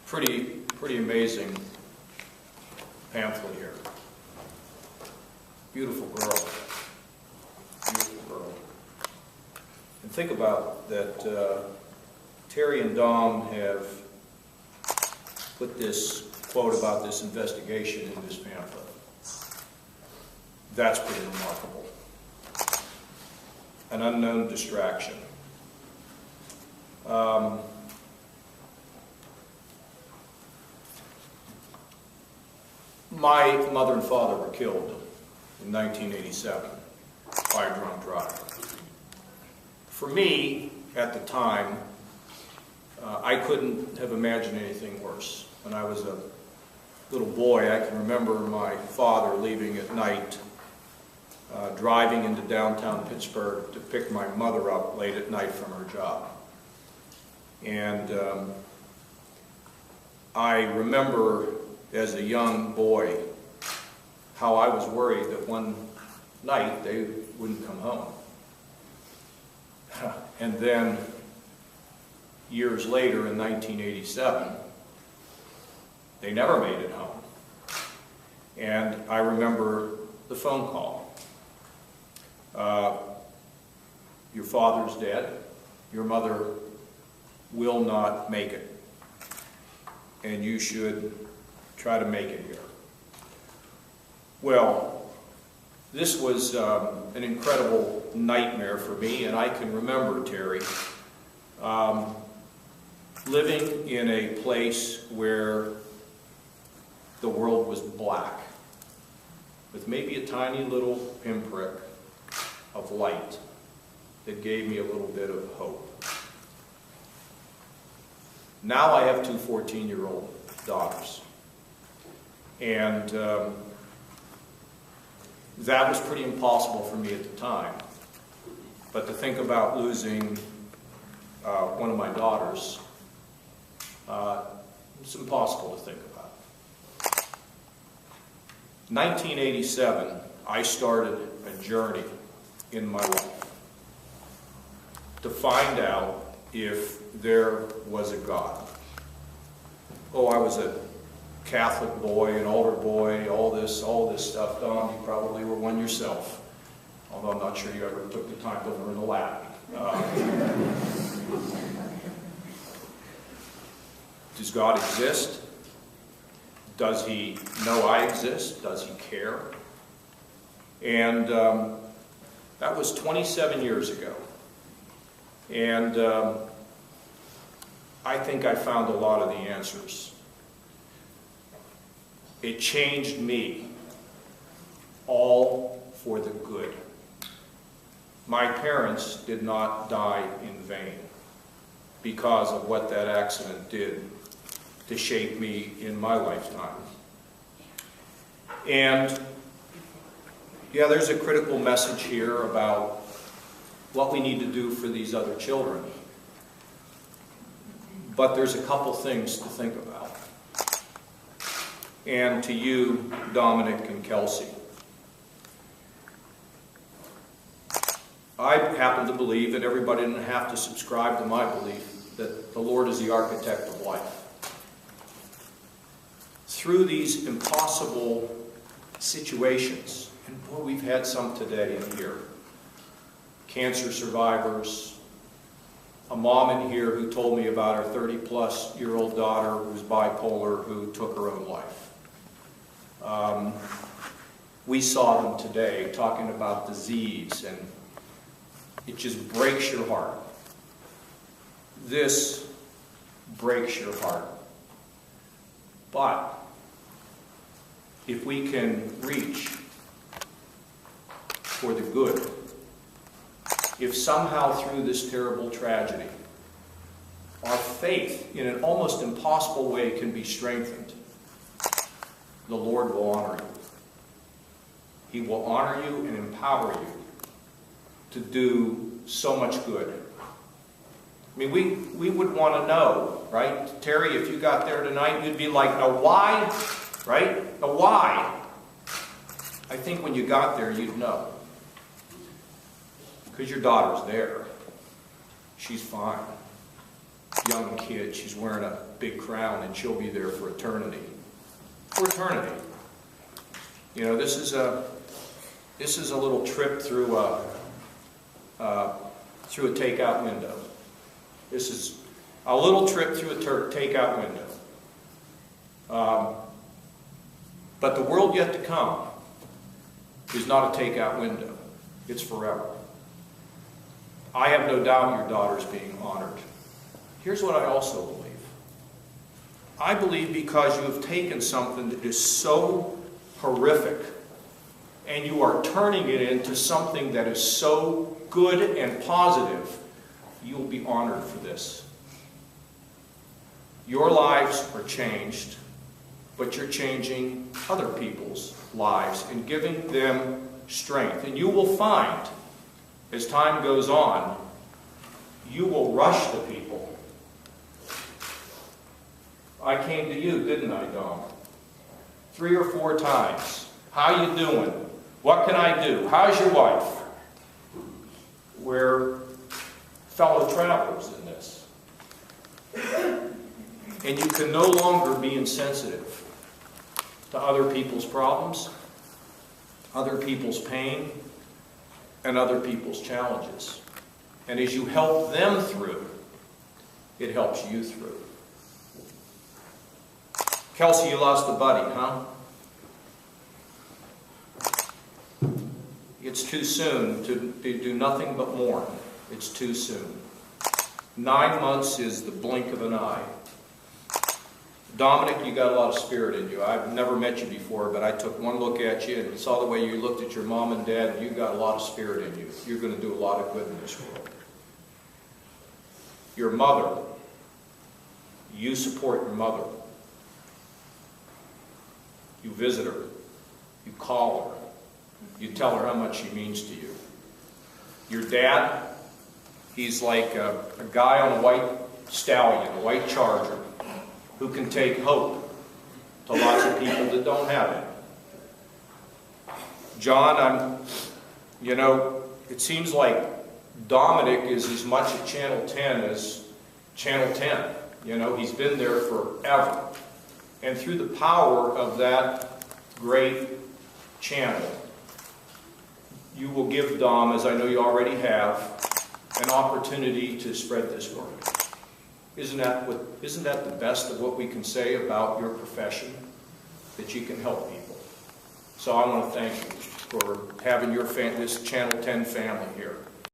Pretty amazing pamphlet here. Beautiful girl. Beautiful girl. And think about that. Terry and Dom have put this quote about this investigation in this pamphlet. That's pretty remarkable. An unknown distraction. My mother and father were killed in 1987 by a drunk driver. For me, at the time, I couldn't have imagined anything worse. When I was a little boy, I can remember my father leaving at night, driving into downtown Pittsburgh to pick my mother up late at night from her job. And I remember as a young boy how I was worried that one night they wouldn't come home. And then years later in 1987, they never made it home. And I remember the phone call. Your father's dead. Your mother will not make it. And you should try to make it here. Well, this was an incredible nightmare for me, and I can remember, Terry, living in a place where the world was black, with maybe a tiny little pinprick of light that gave me a little bit of hope. Now I have two 14-year-old daughters. And that was pretty impossible for me at the time. But to think about losing one of my daughters, it's impossible to think about. 1987, I started a journey in my life to find out if there was a God. Oh, I was a Catholic boy, an altar boy, all this stuff. Dom, you probably were one yourself, although I'm not sure you ever took the time to learn the Latin. Does God exist? Does he know I exist? Does he care? And that was 27 years ago. And I think I found a lot of the answers. It changed me, all for the good. My parents did not die in vain because of what that accident did to shape me in my lifetime. And yeah, there's a critical message here about what we need to do for these other children. But there's a couple things to think about. And to you, Dominic and Kelsey, I happen to believe, and everybody doesn't have to subscribe to my belief, that the Lord is the architect of life. Through these impossible situations, and boy, we've had some today in here, cancer survivors, a mom in here who told me about her 30-plus-year-old daughter who's bipolar who took her own life. We saw them today talking about disease, and it just breaks your heart. This breaks your heart. But if we can reach for the good, if somehow through this terrible tragedy, our faith in an almost impossible way can be strengthened, the Lord will honor you. He will honor you and empower you to do so much good. I mean, we would want to know, right? Terry, if you got there tonight, you'd be like, now why? Right? Now why? I think when you got there, you'd know. Because your daughter's there. She's fine. young kid. She's wearing a big crown, and she'll be there for eternity. For eternity. You know, this is a little trip through a takeout window. This is a little trip through a takeout window. But the world yet to come is not a takeout window. It's forever. I have no doubt your daughter's being honored. Here's what I also believe. I believe because you have taken something that is so horrific and you are turning it into something that is so good and positive, you will be honored for this. Your lives are changed, but you're changing other people's lives and giving them strength. And you will find, as time goes on, you will rush to people. I came to you, didn't I, Dom? 3 or 4 times. How you doing? What can I do? How's your wife? We're fellow travelers in this. And you can no longer be insensitive to other people's problems, other people's pain, and other people's challenges. And as you help them through, it helps you through. Kelsey, you lost a buddy, huh? It's too soon to do nothing but mourn. It's too soon. 9 months is the blink of an eye. Dominic, you got a lot of spirit in you. I've never met you before, but I took one look at you and saw the way you looked at your mom and dad, and you got a lot of spirit in you. You're going to do a lot of good in this world. Your mother, you support your mother. You visit her. You call her. You tell her how much she means to you. Your dad, he's like a guy on a white stallion, a white charger, who can take hope to lots of people that don't have it. John, it seems like Dominic is as much at Channel 10 as Channel 10. He's been there forever. And through the power of that great channel, you will give Dom, as I know you already have, an opportunity to spread this word. Isn't that the best of what we can say about your profession? That you can help people. So I want to thank you for having this Channel 10 family here.